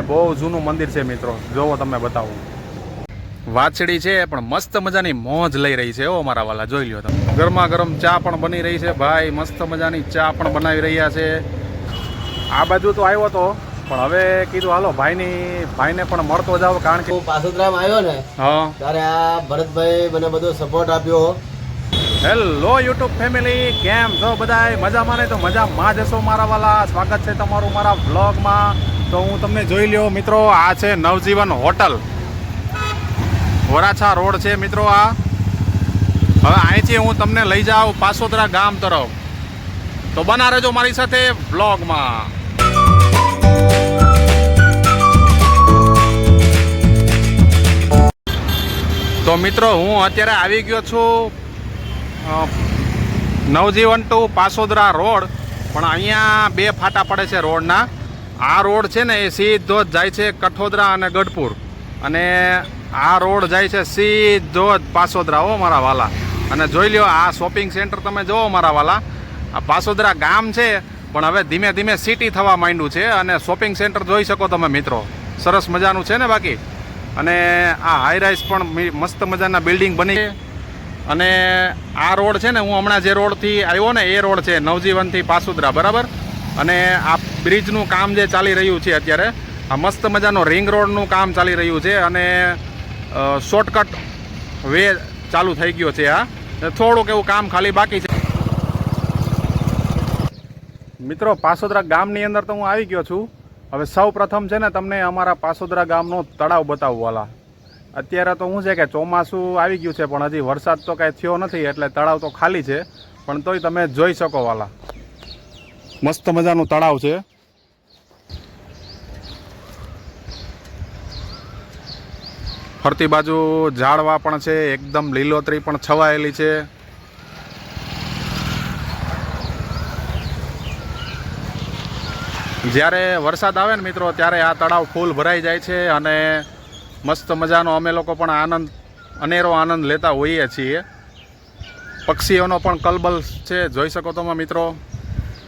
બહુ જૂનું મંદિર છે મિત્રો. જોવો તમને બતાવું. વાછડી છે પણ મસ્ત મજાની મોજ લઈ રહી છે. ઓ મારા વાલા, જોઈ લ્યો તમે. ગરમા ગરમ ચા પણ બની રહી છે ભાઈ. મસ્ત મજાની ચા પણ બનાવી રહ્યા છે. આ બાજુ તો આવ્યો તો, પણ હવે કીધું હાલો ભાઈને પણ મળતો જાવ, કારણ કે હું પાસોદરામાં આવ્યો ને ત્યારે આ ભરતભાઈ મને બધો સપોર્ટ આપ્યો. હેલો યુટ્યુબ ફેમિલી, કેમ છો બધાય? મજામાં? ને તો મજામાં જ હશો મારા વાલા. સ્વાગત છે તમારું મારા વ્લોગમાં. તો હું તમને જોઈ લ્યો મિત્રો, આ છે નવજીવન હોટલ, વરાછા રોડ છે મિત્રો. આ હવે અહીંથી હું તમને લઈ જાઉં પાસોદરા ગામ તરફ. તો બના રહેજો મારી સાથે વ્લોગમાં. તો મિત્રો હું અત્યારે આવી ગયો છું નવજીવન ટુ પાસોદરા રોડ. પણ અહીંયા બે ફાટા પડે છે રોડના. આ રોડ છે ને એ સીધો જ જાય છે કઠોદરા અને ગઢપુર, અને આ રોડ જાય છે સીધો જ પાસોદરા. હો મારા વાલા. અને જોઈ લ્યો આ શોપિંગ સેન્ટર તમે જોવો મારા વાલા. આ પાસોદરા ગામ છે પણ હવે ધીમે ધીમે સિટી થવા માંડ્યું છે, અને શોપિંગ સેન્ટર જોઈ શકો તમે મિત્રો. સરસ મજાનું છે ને બાકી. અને આ હાઈરાઇઝ પણ મસ્ત મજાના બિલ્ડિંગ બની છે. અને આ રોડ છે ને, હું હમણાં જે રોડથી આવ્યો ને એ રોડ છે નવજીવનથી પાસોદરા, બરાબર. અને આ બ્રિજનું કામ જે ચાલી રહ્યું છે અત્યારે, આ મસ્ત મજાનો રિંગ રોડનું કામ ચાલી રહ્યું છે, અને શોર્ટકટ વે ચાલુ થઈ ગયો છે. આ થોડુંક એવું કામ ખાલી બાકી છે મિત્રો. પાસોદરા ગામની અંદર તો હું આવી ગયો છું. હવે સૌ પ્રથમ છે ને તમને અમારા પાસોદરા ગામનો તળાવ બતાવવું વાલા. અત્યારે તો શું છે કે ચોમાસું આવી ગયું છે, પણ હજી વરસાદ તો કાંઈ થયો નથી, એટલે તળાવ તો ખાલી છે. પણ તોય તમે જોઈ શકો વાલા, મસ્ત મજાનું તળાવ છે. ફરતી બાજુ ઝાડવા પણ છે, એકદમ લીલોતરી પણ છવાયેલી છે. જ્યારે વરસાદ આવે ને મિત્રો, ત્યારે આ તળાવ ફૂલ ભરાઈ જાય છે, અને મસ્ત મજાનો અમે લોકો પણ અનેરો આનંદ લેતા હોઈએ છીએ. પક્ષીઓનો પણ કલબલ છે, જોઈ શકો તમે મિત્રો.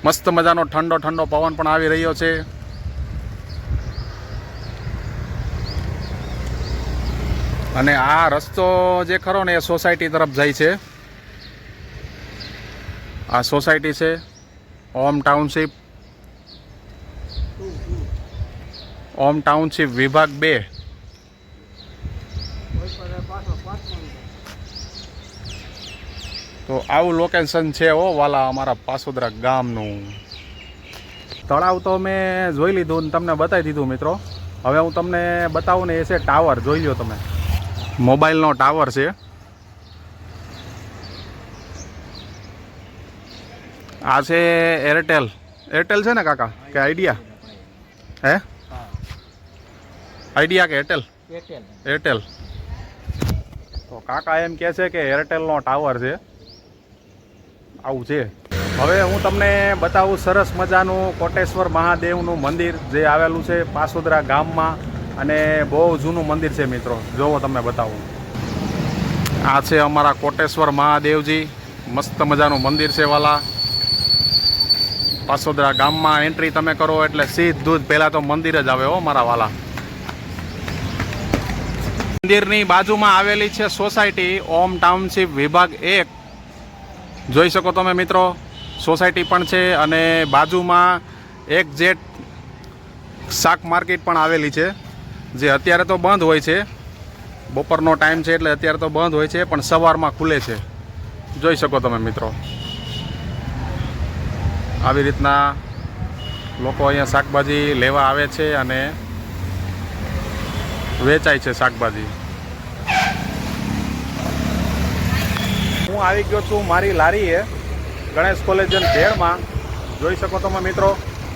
મસ્ત મજાનો ઠંડો ઠંડો પવન પણ આવી રહ્યો છે. અને આ રસ્તો જે ખરો ને એ સોસાયટી તરફ જાય છે. આ સોસાયટી છે ઓમ ટાઉનશીપ વિભાગ 2. તો આવું લોકેશન છે ઓ વાલા અમારા પાસોદરા ગામનું. તળાવ તો મેં જોઈ લીધું ને તમને બતાવી દીધું મિત્રો. હવે હું તમને બતાવું ને, એ છે ટાવર. જોઈ લો તમે, મોબાઈલનો ટાવર છે. આ છે એરટેલ છે ને કાકા, કે આઈડિયા? હે, આઈડિયા કે એરટેલ? તો કાકા એમ કહે છે કે એરટેલનો ટાવર છે. આવું છે. હવે હું તમને બતાવું સરસ મજાનું કોટેશ્વર મહાદેવનું મંદિર જે આવેલું છે પાસોદરા ગામમાં, અને બહુ જૂનું મંદિર છે મિત્રો. જોવો તમને બતાવું. આ છે અમારા કોટેશ્વર મહાદેવજી. મસ્ત મજાનું મંદિર છે વાલા. પાસોદરા ગામમાં એન્ટ્રી તમે કરો એટલે સીધું જ પહેલાં તો મંદિર જ આવે હો મારા વાલા. મંદિરની બાજુમાં આવેલી છે સોસાયટી ઓમ ટાઉનશીપ વિભાગ 1. જોઈ શકો તમે મિત્રો, સોસાયટી પણ છે, અને બાજુમાં એક જેટ શાક માર્કેટ પણ આવેલી છે, જે અત્યારે તો બંધ હોય છે. બપોરનો ટાઈમ છે એટલે અત્યારે તો બંધ હોય છે, પણ સવારમાં ખુલે છે. જોઈ શકો તમે મિત્રો. આવી રીતના લોકો અહીંયા શાકભાજી લેવા આવે છે, અને વેચાય છે શાકભાજી. હું આવી ગયો છું મારી લારીએ, ગણેશ કોલેજ ભેળમાં. જોઈ શકો તમે મિત્રો,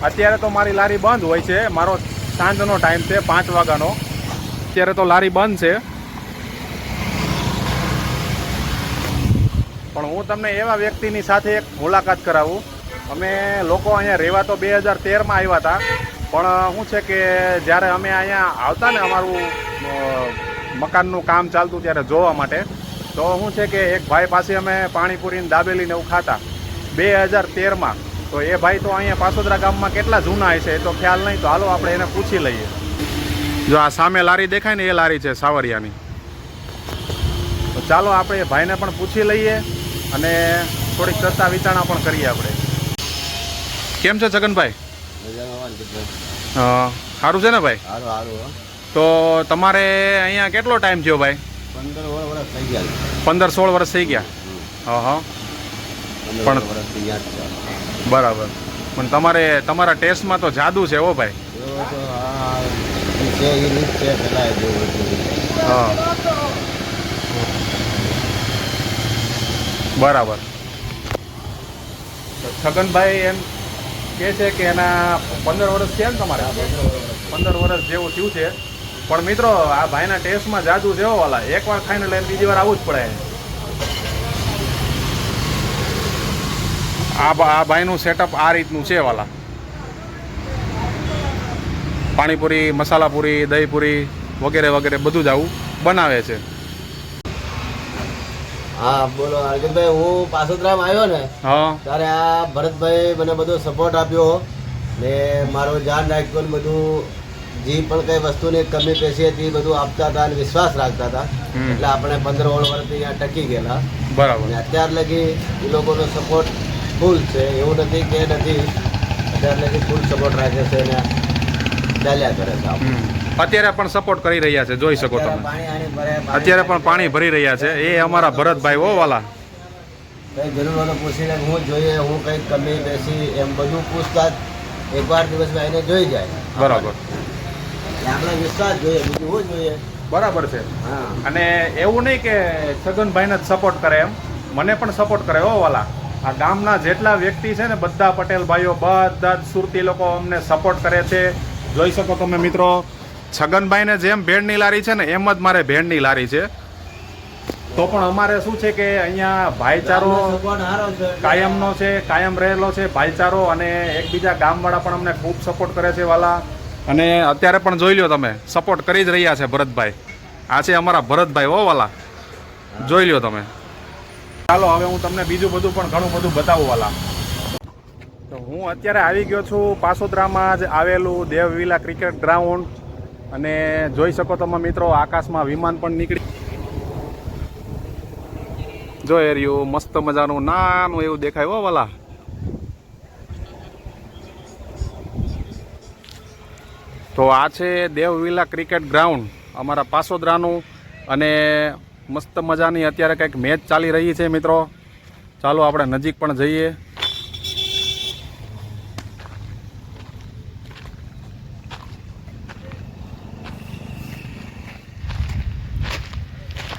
અત્યારે તો મારી લારી બંધ હોય છે. મારો સાંજનો ટાઈમ છે 5 વાગ્યાનો. અત્યારે તો લારી બંધ છે. પણ હું તમને એવા વ્યક્તિની સાથે એક મુલાકાત કરાવું. અમે લોકો અહીંયા રહેવા તો 2013માં આવ્યા હતા, પણ શું છે કે જ્યારે અમે અહીંયા આવતા ને, અમારું મકાનનું કામ ચાલતું ત્યારે જોવા માટે, તો શું છે કે એક ભાઈ પાસે અમે પાણીપુરીને દાબેલીને એવું ખાતા 2013માં. તો એ ભાઈ તો અહીંયા પાસોદરા ગામમાં કેટલા જૂના હશે એ તો ખ્યાલ નહીં. તો હાલો આપણે એને પૂછી લઈએ. જો આ સામે લારી દેખાય ને એ લારી છે સાવરિયાની. તો ચાલો આપણે એ ભાઈને પણ પૂછી લઈએ અને થોડીક ચર્ચા વિચારણા પણ કરીએ આપણે. કેમ છે છગનભાઈ? સારું છે ને ભાઈ? સારું સારું. તો તમારે અહીંયા કેટલો ટાઈમ થયો ભાઈ? 15 વર્ષ થઈ ગયા. 15-16 વર્ષ થઈ ગયા. હા પણ બરાબર. પણ તમારા ટેસ્ટમાં તો જાદુ છે હો ભાઈ. હા બરાબર. છગનભાઈ એમ કે છે કે એના 15 વર્ષ થયા ને તમારે? 15 વર્ષ જેવું થયું છે. પણ મિત્રો આ ભાઈના ટેસ્ટમાં જાદુ છે હો વાલા. એકવાર ખાઈને લઈને બીજી વાર આવવું જ પડે. આ ભાઈનું સેટઅપ આ રીતનું છે વાલા. પાણીપુરી, મસાલાપુરી, દહીંપુરી વગેરે વગેરે બધું જ આવું બનાવે છે. હા બોલો અર્જુનભાઈ. હું પાસોદરામાં આવ્યો ને હા ત્યારે આ ભરતભાઈ મને બધો સપોર્ટ આપ્યો ને મારું ધ્યાન રાખ્યું ને બધું જે પણ કઈ વસ્તુની કમી પેશી હતી બધું આપતા હતા અને વિશ્વાસ રાખતા હતા. એટલે આપણે 15 વર્ષથી અહીંયા ટકી ગયેલા. બરાબર. અને અત્યાર લગી એ લોકોનો સપોર્ટ ફૂલ છે. એવું નથી કે નથી, અત્યાર લગી ફૂલ સપોર્ટ રાખે છે ને ચાલ્યા કરે છે. અત્યારે પણ સપોર્ટ કરી રહ્યા છે, જોઈ શકો તમે. અત્યારે પણ પાણી ભરી રહ્યા છે. એ અમારા ભરતભાઈ હો વાલા. કઈ જરૂર હોય તો પૂછીને હું જોઈએ, હું કઈ કમી બેસી એમ બધું પૂછતા એકવાર દિવસમાં એને જોઈ જાય. બરાબર. આપણે વિશ્વાસ જોઈએ, બીજું હું જોઈએ. બરાબર છે. હા. અને એવું નહીં કે છગનભાઈને જ સપોર્ટ કરે, એમ મને પણ સપોર્ટ કરે હો વાલા. આ ગામના જેટલા વ્યક્તિ છે ને બધા પટેલ ભાઈઓ બધા જ સુરતી લોકો અમને સપોર્ટ કરે છે. જોઈ શકો તમે મિત્રો. છગનભાઈને જેમ ભેળની લારી છે ને એમ જ મારે ભેળની લારી છે. તો પણ અમારે શું છે કે અહીંયા ભાઈચારો કાયમનો છે, કાયમ રહેલો છે ભાઈચારો. અને એકબીજા ગામવાળા પણ અમને ખૂબ સપોર્ટ કરે છે વાલા. અને અત્યારે પણ જોઈ લો તમે, સપોર્ટ કરી જ રહ્યા છે ભરતભાઈ. આ છે અમારા ભરતભાઈ હો વાલા. જોઈ લો તમે. ચાલો હવે હું તમને બીજું બધું પણ ઘણું બધું બતાવું વાલા. તો હું અત્યારે આવી ગયો છું પાસોદરામાં જ આવેલું દેવવિલા ક્રિકેટ ગ્રાઉન્ડ. અને જોઈ શકો તમે મિત્રો આકાશમાં વિમાન પણ નીકળી. જો એ રહ્યું મસ્ત મજાનું નાનું એવું દેખાય હો વાલા. તો આ છે દેવવિલા ક્રિકેટ ગ્રાઉન્ડ અમારા પાસોદરાનું. અને મસ્ત મજાની અત્યારે કંઈક મેચ ચાલી રહી છે મિત્રો. ચાલો આપણે નજીક પણ જઈએ.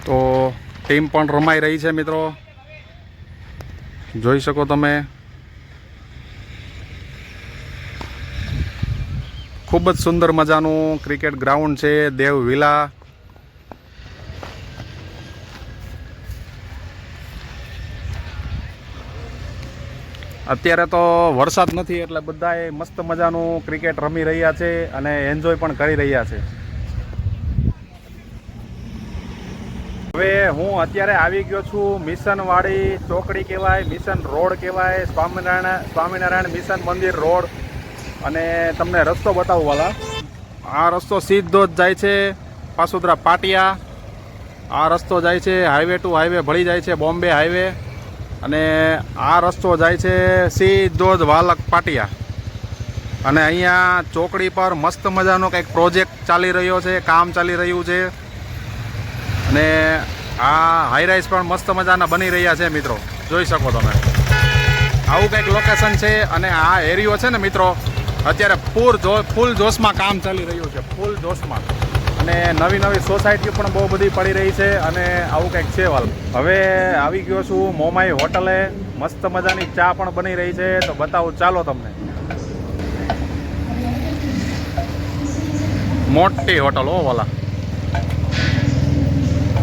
તો ટીમ પણ રમાઈ રહી છે મિત્રો. જોઈ શકો તમે. ખૂબ જ સુંદર મજાનું ક્રિકેટ ગ્રાઉન્ડ છે દેવવિલા. અત્યારે તો વરસાદ નથી એટલે બધાએ મસ્ત મજાનું ક્રિકેટ રમી રહ્યા છે અને એન્જોય પણ કરી રહ્યા છે. હવે હું અત્યારે આવી ગયો છું મિશનવાડી ચોકડી કહેવાય, મિશન રોડ કહેવાય, સ્વામિનારાયણ મિશન મંદિર રોડ. અને તમને રસ્તો બતાવું વાલા. આ રસ્તો સીધો જ જાય છે પાસોદરા પાટિયા. આ રસ્તો જાય છે હાઈવે ટુ હાઈવે ભળી જાય છે બોમ્બે હાઈવે. અને આ રસ્તો જાય છે સીધો જ વાલક પાટિયા. અને અહીંયા ચોકડી પર મસ્ત મજાનો કંઈક પ્રોજેક્ટ ચાલી રહ્યો છે, કામ ચાલી રહ્યું છે. અને આ હાઈરાઈઝ પણ મસ્ત મજાના બની રહ્યા છે મિત્રો. જોઈ શકો તમે. આવું કંઈક લોકેશન છે. અને આ એરિયો છે ને મિત્રો અત્યારે ફૂલ જોશમાં કામ ચાલી રહ્યું છે, ફૂલ જોશમાં. અને નવી નવી સોસાયટીઓ પણ બહુ બધી પડી રહી છે. અને આવું કંઈક છે વાલ. હવે આવી ગયો છું મોમાઈ હોટલે. મસ્ત મજાની ચા પણ બની રહી છે તો બતાવું ચાલો તમને. મોટી હોટલ હો વાલા.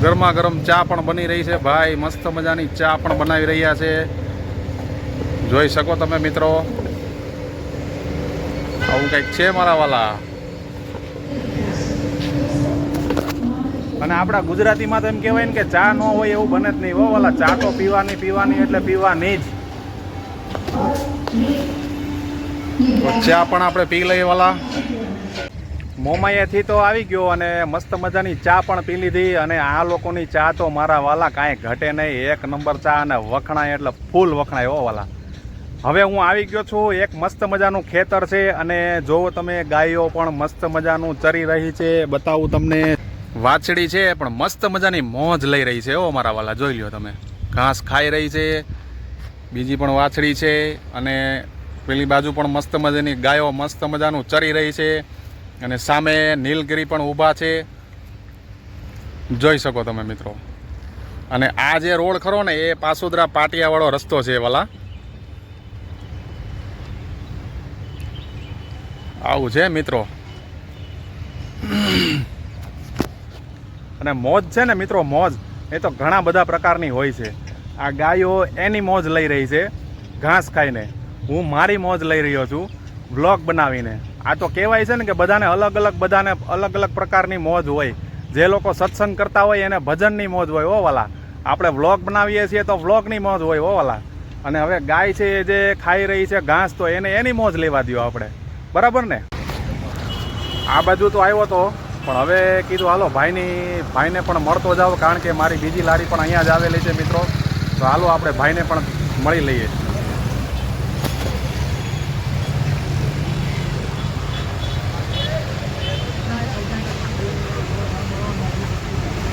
ગરમા ગરમ ચા પણ બની રહી છે ભાઈ. મસ્ત મજાની ચા પણ બનાવી રહ્યા છે. જોઈ શકો તમે મિત્રો. આવું કંઈક છે મારા વાલા. અને આપણા ગુજરાતીમાં તો એમ કહેવાય ને કે ચા ન હોય એવું બને જ નહીં હો વાલા. ચા તો પીવાની એટલે પીવાની જ. તો ચા પણ આપણે પી લઈએ વાલા. મોમાયાથી તો આવી ગયો અને મસ્ત મજાની ચા પણ પી લીધી અને આ લોકોની ચા તો મારા વાલા કાંઈ ઘટે નહીં, એક નંબર ચા અને વખણાય એટલે ફૂલ વખણાય હો વાલા. હવે હું આવી ગયો છું, એક મસ્ત મજાનું ખેતર છે અને જોવો તમે ગાયો પણ મસ્ત મજાનું ચરી રહી છે. બતાવું તમને, વાછડી છે પણ મસ્ત મજાની મોજ લઈ રહી છે હો મારા વાલા. જોઈ લ્યો તમે, ઘાસ ખાઈ રહી છે. બીજી પણ વાછડી છે અને પેલી બાજુ પણ મસ્ત મજાની ગાયો મસ્ત મજાનું ચરી રહી છે અને સામે નીલગિરી પણ ઊભા છે, જોઈ શકો તમે મિત્રો. અને આ જે રોડ ખરો ને એ પાસોદરા પાટિયાવાળો રસ્તો છે વાલા. આવું છે મિત્રો. અને મોજ છે ને મિત્રો, મોજ એ તો ઘણા બધા પ્રકારની હોય છે. આ ગાયો એની મોજ લઈ રહી છે ઘાસ ખાઈને, હું મારી મોજ લઈ રહ્યો છું વ્લોગ બનાવીને. આ તો કહેવાય છે ને કે બધાને અલગ અલગ પ્રકારની મોજ હોય. જે લોકો સત્સંગ કરતા હોય એને ભજનની મોજ હોય હો વાલા. આપણે વ્લોગ બનાવીએ છીએ તો વ્લોગની મોજ હોય હો વાલા. અને હવે ગાય છે જે ખાઈ રહી છે ઘાસ, તો એને એની મોજ લેવા દો આપણે, બરાબર ને. આ બાજુ તો આવ્યો તો પણ હવે કીધું હાલો ભાઈને પણ મળતો જાવ, કારણ કે મારી બીજી લારી પણ અહીંયા જ આવેલી છે મિત્રો. તો હાલો આપણે ભાઈને પણ મળી લઈએ.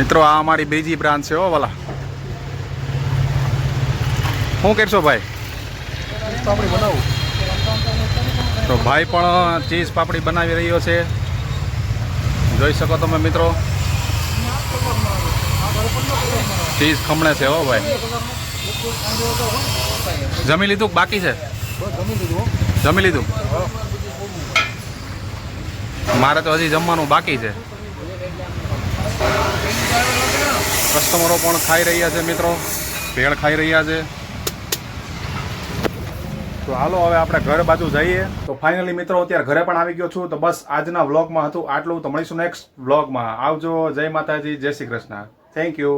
મિત્રો આ અમારી બીજી બ્રાન્ચ છે હો વાલા. શું કરશો ભાઈ? પાપડી બનાવું. તો ભાઈ પણ ચીઝ પાપડી બનાવી રહ્યો છે, જોઈ શકો તમે મિત્રો. ચીઝ ખમણે છે હો ભાઈ. જમી લીધું બાકી છે? જમી લીધું. મારે તો હજી જમવાનું બાકી છે. કસ્ટમરો પણ ખાઈ રહ્યા છે મિત્રો, ભેળ ખાઈ રહ્યા છે. તો હાલો હવે આપણે ઘર બાજુ જઈએ. તો ફાઇનલી મિત્રો અત્યારે ઘરે પણ આવી ગયો છું. તો બસ આજના વ્લોગમાં હતું આટલું. તો મળીશું નેક્સ્ટ વ્લોગમાં. આવજો. જય માતાજી, જય શ્રી કૃષ્ણ. Thank you.